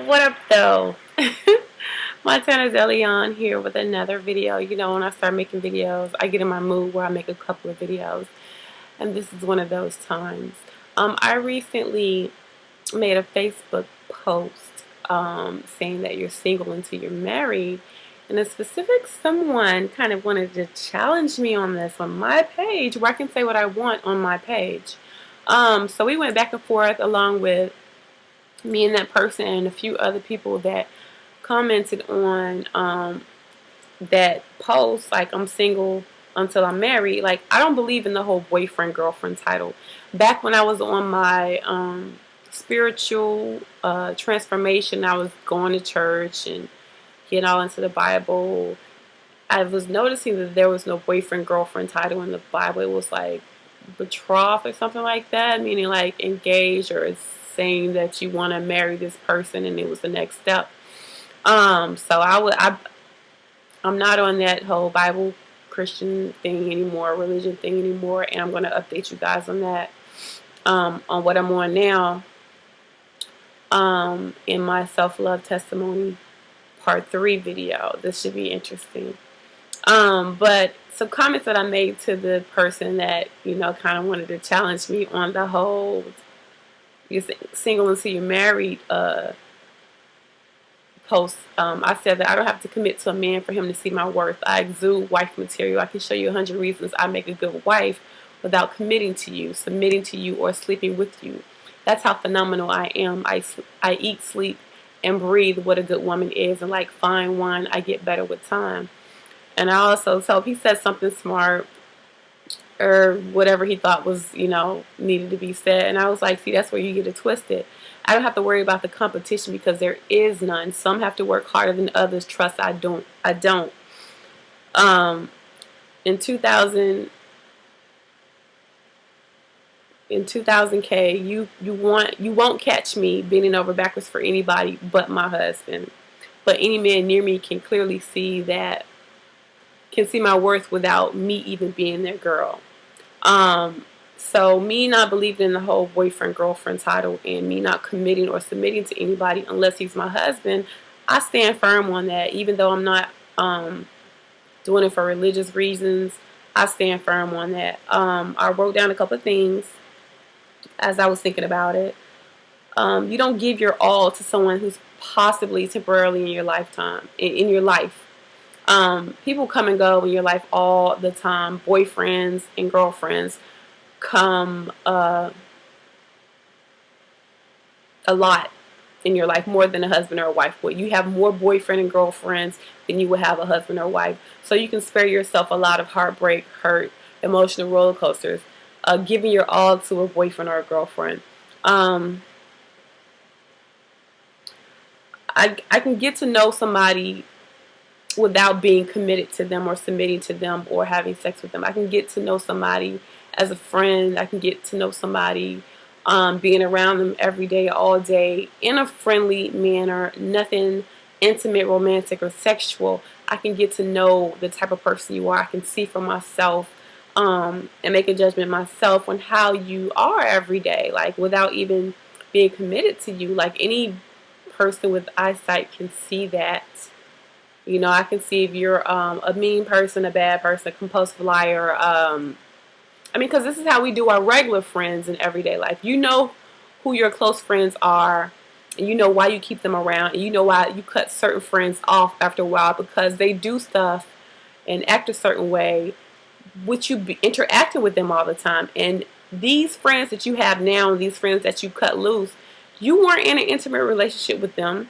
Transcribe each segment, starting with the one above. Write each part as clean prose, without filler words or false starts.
What up, though? Montana's Elion here with another video. You know, when I start making videos, I get in my mood where I make a couple of videos, and this is one of those times. I recently made a Facebook post saying that you're single until you're married, and a specific someone kind of wanted to challenge me on this on my page, where I can say what I want on my page. So we went back and forth along with me and that person and a few other people that commented on that post, like, I'm single until I'm married. Like, I don't believe in the whole boyfriend girlfriend title. Back when I was on my spiritual transformation, I was going to church and getting all into the Bible. I was noticing that there was no boyfriend girlfriend title in the Bible. It was like betrothed or something like that, meaning like engaged, or it's saying that you want to marry this person and it was the next step. So I'm not on that whole Bible Christian thing anymore, religion thing anymore, and I'm going to update you guys on that, on what I'm on now, in my self-love testimony part 3 video. This should be interesting. But some comments that I made to the person that, you know, kind of wanted to challenge me on the whole you're single until you're married post. I said that I don't have to commit to a man for him to see my worth. I exude wife material. I can show you 100 reasons I make a good wife without committing to you, submitting to you, or sleeping with you. That's how phenomenal I am. I eat, sleep, and breathe what a good woman is, and like fine wine, I get better with time. And I also told, he said something smart, or whatever he thought was, you know, needed to be said. And I was like, see, that's where you get it twisted. I don't have to worry about the competition because there is none. Some have to work harder than others. Trust I don't. In 2000 K, you won't catch me bending over backwards for anybody but my husband. But any man near me can clearly see that, can see my worth without me even being their girl. So me not believing in the whole boyfriend girlfriend title, and me not committing or submitting to anybody unless he's my husband, I stand firm on that. Even though I'm not doing it for religious reasons, I stand firm on that. I wrote down a couple of things as I was thinking about it. You don't give your all to someone who's possibly temporarily in your lifetime, in your life. People come and go in your life all the time. Boyfriends and girlfriends come a lot in your life, more than a husband or a wife would. You have more boyfriend and girlfriends than you would have a husband or wife. So you can spare yourself a lot of heartbreak, hurt, emotional roller coasters, giving your all to a boyfriend or a girlfriend. I can get to know somebody without being committed to them or submitting to them or having sex with them. I can get to know somebody as a friend. I can get to know somebody being around them every day, all day, in a friendly manner, nothing intimate, romantic, or sexual. I can get to know the type of person you are. I can see for myself and make a judgment myself on how you are every day, like without even being committed to you. Like any person with eyesight can see that. You know, I can see if you're a mean person, a bad person, a compulsive liar. I mean, because this is how we do our regular friends in everyday life. You know who your close friends are, and you know why you keep them around, and you know why you cut certain friends off after a while, because they do stuff and act a certain way, which you be interacting with them all the time. And these friends that you have now, these friends that you cut loose, you weren't in an intimate relationship with them.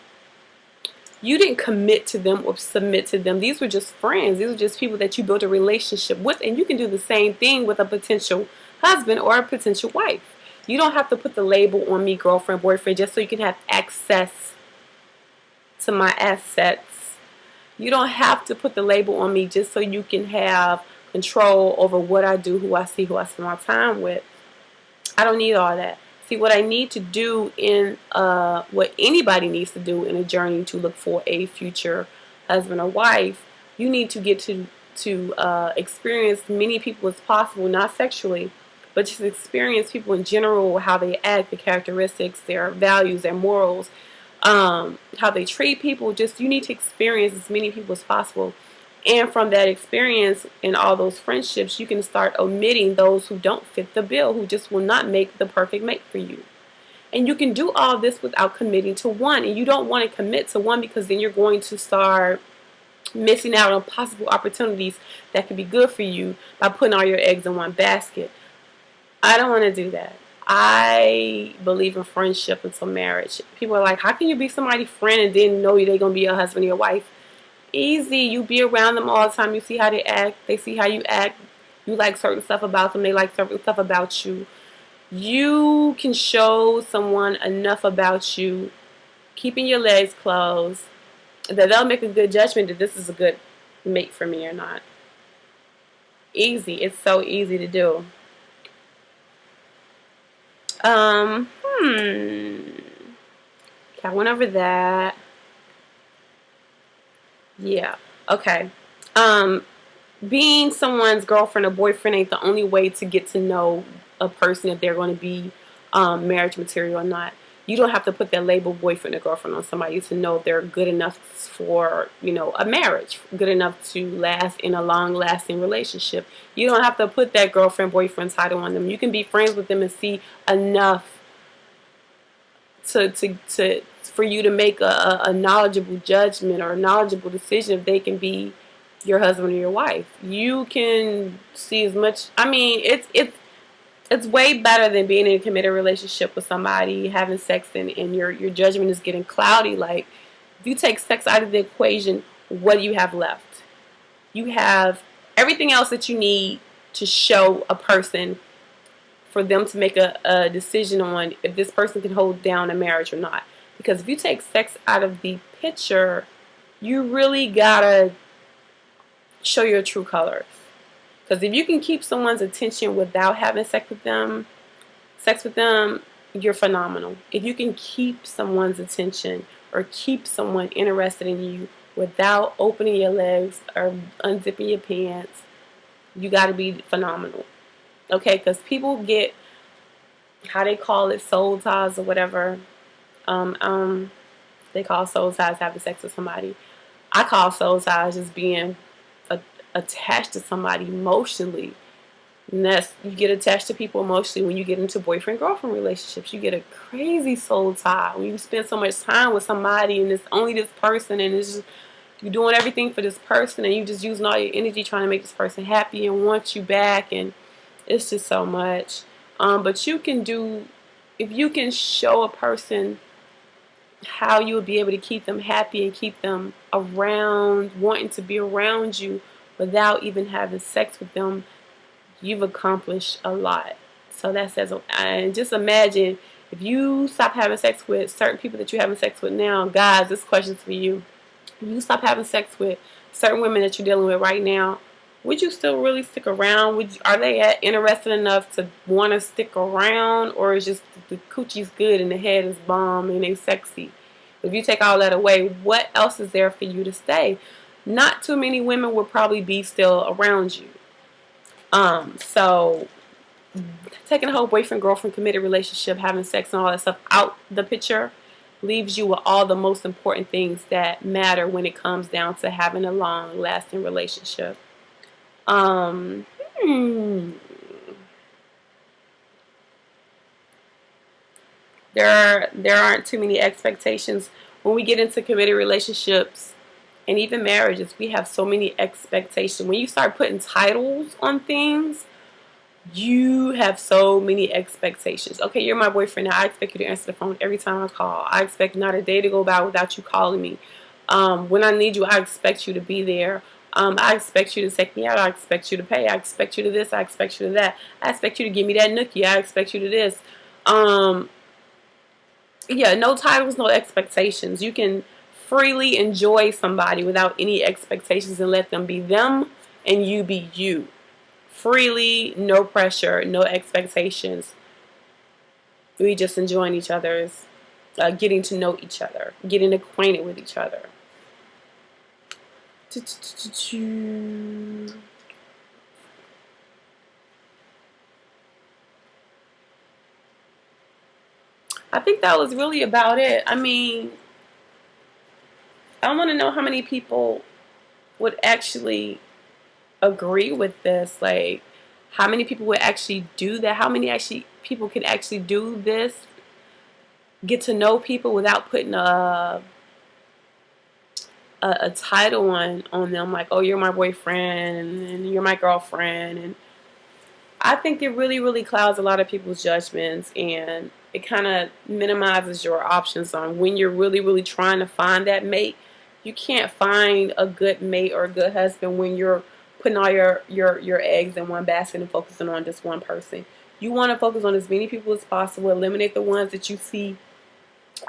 You didn't commit to them or submit to them. These were just friends. These were just people that you built a relationship with. And you can do the same thing with a potential husband or a potential wife. You don't have to put the label on me, girlfriend, boyfriend, just so you can have access to my assets. You don't have to put the label on me just so you can have control over what I do, who I see, who I spend my time with. I don't need all that. See, what I need to do in what anybody needs to do in a journey to look for a future husband or wife, you need to get to experience many people as possible, not sexually, but just experience people in general, how they act, the characteristics, their values, their morals, how they treat people. Just you need to experience as many people as possible. And from that experience and all those friendships, you can start omitting those who don't fit the bill, who just will not make the perfect mate for you. And you can do all this without committing to one. And you don't want to commit to one because then you're going to start missing out on possible opportunities that could be good for you by putting all your eggs in one basket. I don't want to do that. I believe in friendship until marriage. People are like, how can you be somebody's friend and then know they're going to be your husband or your wife? Easy. You be around them all the time. You see how they act. They see how you act. You like certain stuff about them. They like certain stuff about you. You can show someone enough about you, keeping your legs closed, that they'll make a good judgment that this is a good mate for me or not. Easy. It's so easy to do. Okay, I went over that. Yeah. Okay. Being someone's girlfriend or boyfriend ain't the only way to get to know a person if they're going to be marriage material or not. You don't have to put that label boyfriend or girlfriend on somebody to know if they're good enough for, a marriage, good enough to last in a long-lasting relationship. You don't have to put that girlfriend, boyfriend title on them. You can be friends with them and see enough for you to make a knowledgeable judgment or a knowledgeable decision if they can be your husband or your wife. You can see as much. I mean, it's way better than being in a committed relationship with somebody, having sex, and your judgment is getting cloudy. Like, if you take sex out of the equation, what do you have left? You have everything else that you need to show a person for them to make a decision on if this person can hold down a marriage or not. Because if you take sex out of the picture, you really gotta show your true colors. Because if you can keep someone's attention without having sex with them, you're phenomenal. If you can keep someone's attention or keep someone interested in you without opening your legs or unzipping your pants, you got to be phenomenal. Okay, because people get, how they call it, soul ties or whatever. They call soul ties having sex with somebody. I call soul ties just being attached to somebody emotionally. And that's, you get attached to people emotionally when you get into boyfriend-girlfriend relationships. You get a crazy soul tie when you spend so much time with somebody and it's only this person, and it's just, you're doing everything for this person, and you just using all your energy trying to make this person happy and want you back, and it's just so much. But you can do, if you can show a person how you would be able to keep them happy and keep them around, wanting to be around you without even having sex with them, you've accomplished a lot. So that says, and just imagine if you stop having sex with certain people that you're having sex with now. Guys, this question's for you. If you stop having sex with certain women that you're dealing with right now, would you still really stick around? Are they interested enough to want to stick around, or is just the coochie's good and the head is bomb and they sexy? If you take all that away, what else is there for you to stay? Not too many women will probably be still around you. So taking a whole boyfriend, girlfriend, committed relationship, having sex and all that stuff out the picture leaves you with all the most important things that matter when it comes down to having a long lasting relationship. There aren't too many expectations when we get into committed relationships and even marriages. We have so many expectations. When you start putting titles on things, you have so many expectations. Okay, you're my boyfriend now. I expect you to answer the phone every time I call. I expect not a day to go by without you calling me. When I need you, I expect you to be there. I expect you to take me out. I expect you to pay. I expect you to this. I expect you to that. I expect you to give me that nookie. I expect you to this. Yeah, no titles, no expectations. You can freely enjoy somebody without any expectations and let them be them and you be you. Freely, no pressure, no expectations. We just enjoying each other's, getting to know each other, getting acquainted with each other. I think that was really about it. I mean, I want to know how many people would actually agree with this. Like, how many people would actually do that? How many actually people can actually do this? Get to know people without putting a title on them, like, oh, you're my boyfriend and you're my girlfriend. And I think it really, really clouds a lot of people's judgments, and it kind of minimizes your options on when you're really, really trying to find that mate. You can't find a good mate or a good husband when you're putting all your eggs in one basket and focusing on just one person. You want to focus on as many people as possible. Eliminate the ones that you see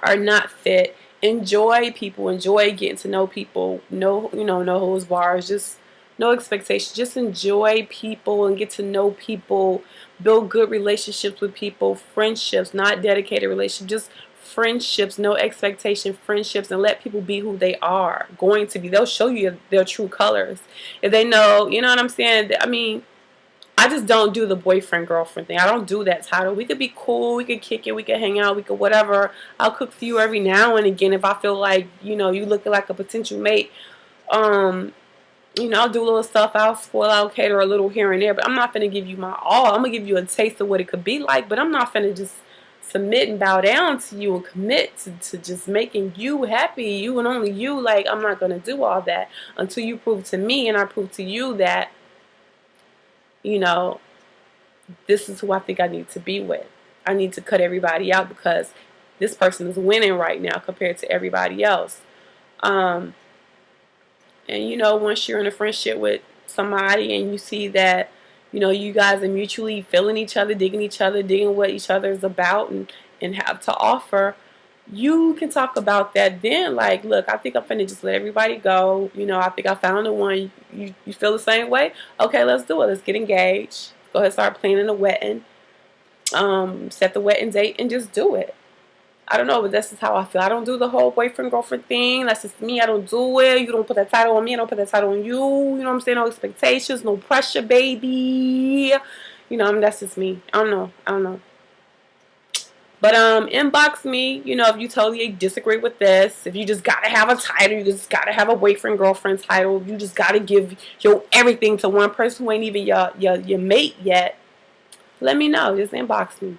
are not fit. Enjoy people. Enjoy getting to know people. No holds bars. Just no expectations. Just enjoy people and get to know people. Build good relationships with people. Friendships, not dedicated relationships. Just friendships, no expectation friendships, and let people be who they are going to be. They'll show you their true colors if they know. You know what I'm saying? I mean, I just don't do the boyfriend girlfriend thing. I don't do that title. We could be cool, we could kick it, we could hang out, we could whatever. I'll cook for you every now and again if I feel like, you looking like a potential mate. I'll do little stuff, I'll spoil, I'll cater a little here and there, but I'm not gonna give you my all. I'm gonna give you a taste of what it could be like, but I'm not gonna just submit and bow down to you and commit to just making you happy, you and only you. Like, I'm not gonna do all that until you prove to me and I prove to you that, this is who I think I need to be with. I need to cut everybody out because this person is winning right now compared to everybody else. And once you're in a friendship with somebody and you see that, you guys are mutually feeling each other, digging what each other is about and have to offer, you can talk about that then. Like, look, I think I'm finna just let everybody go. I think I found the one. You feel the same way? Okay, let's do it. Let's get engaged. Go ahead, start planning the wedding. Set the wedding date and just do it. I don't know, but this is how I feel. I don't do the whole boyfriend girlfriend thing. That's just me. I don't do it. You don't put that title on me. I don't put that title on you. You know what I'm saying? No expectations, no pressure, baby. That's just me. I don't know. But inbox me, if you totally disagree with this. If you just gotta have a title, you just gotta have a boyfriend girlfriend title. You just gotta give your everything to one person who ain't even your mate yet. Let me know. Just inbox me.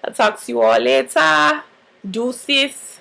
I'll talk to you all later. Deuces.